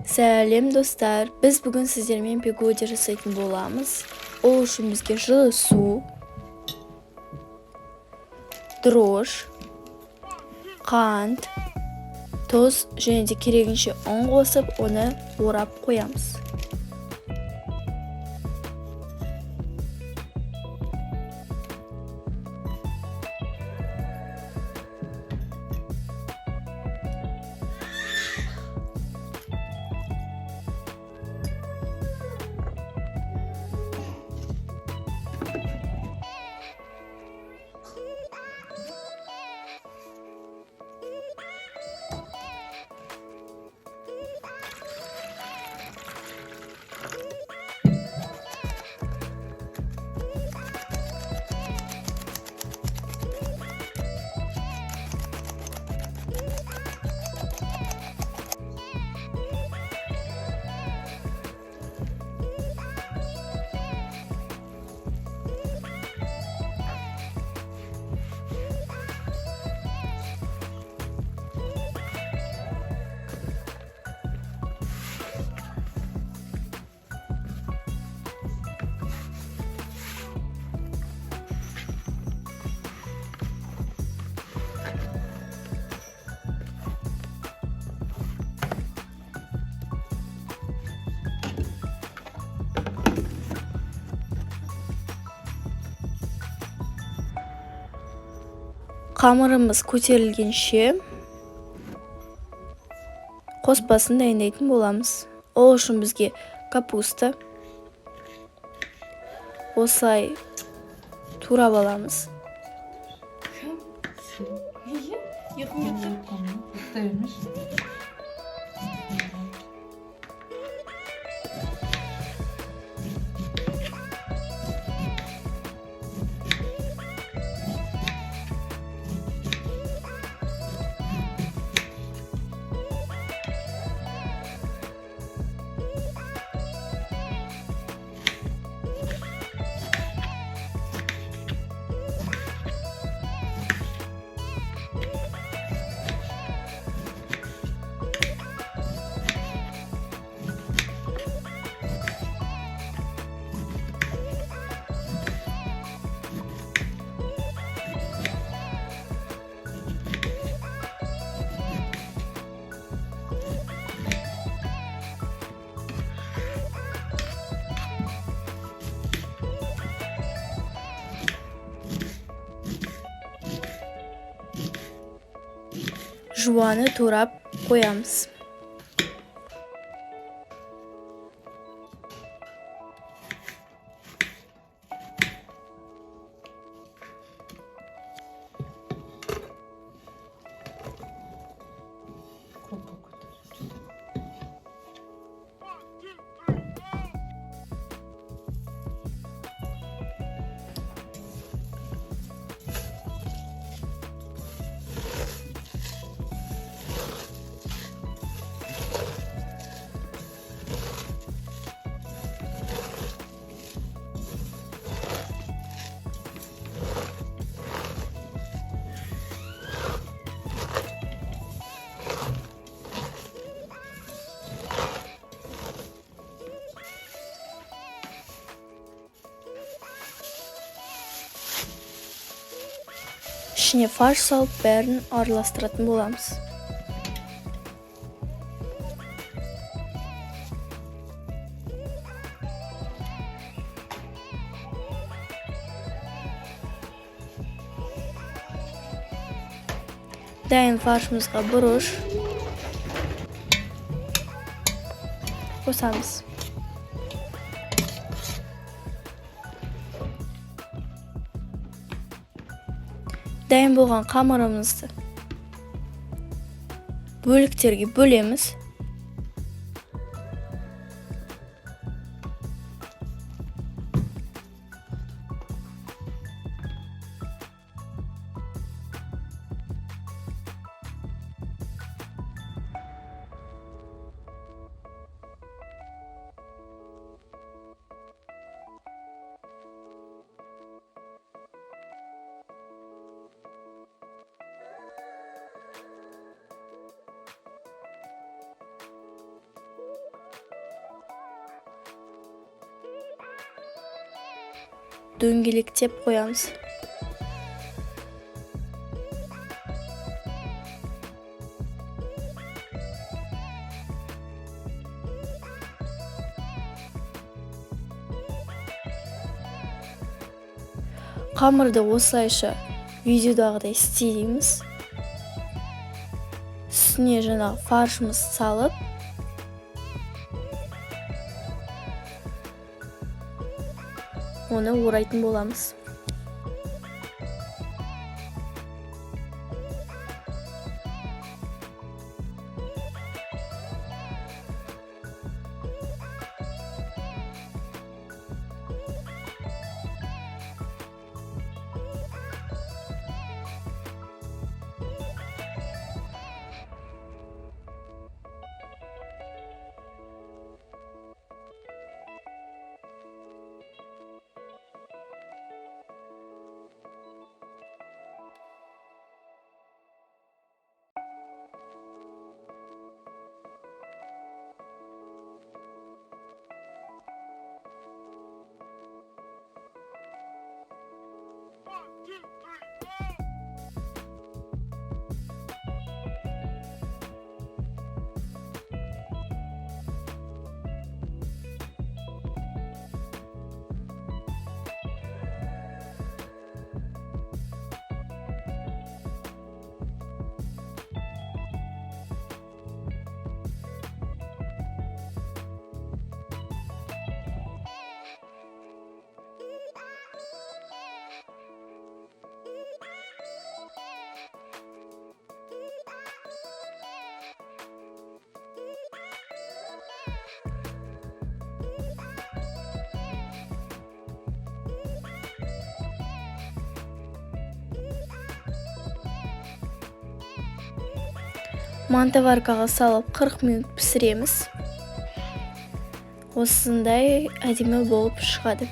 Сәлем достар, біз бүгін сіздермен пигоди жасайтын боламыз. Ол үшін бізге жылы су, дрож, қант, тұз және де керегінше ұн қосып, оны орап қоямыз. Қамырымыз көтерілгенше қоспасын дайындайтын боламыз. Ол үшін бізге капуста осылай турап аламыз. Жуаны турап қоямыз. İçine farş салып, бәрін араластыратын боламыз. Дайын фаршымызға бұрыш қосамыз. Дайын болған қамырымызды бөліктерге бөлеміз. дөңгелектеп қоямыз. Қамырды осылайша видеодағыдай істейміз. Үстіне жаңағы фаршымыз салып, оны орайтын боламыз. Мантоваркаға салып 40 минут пісіреміз. Осындай әдемі болып шығады.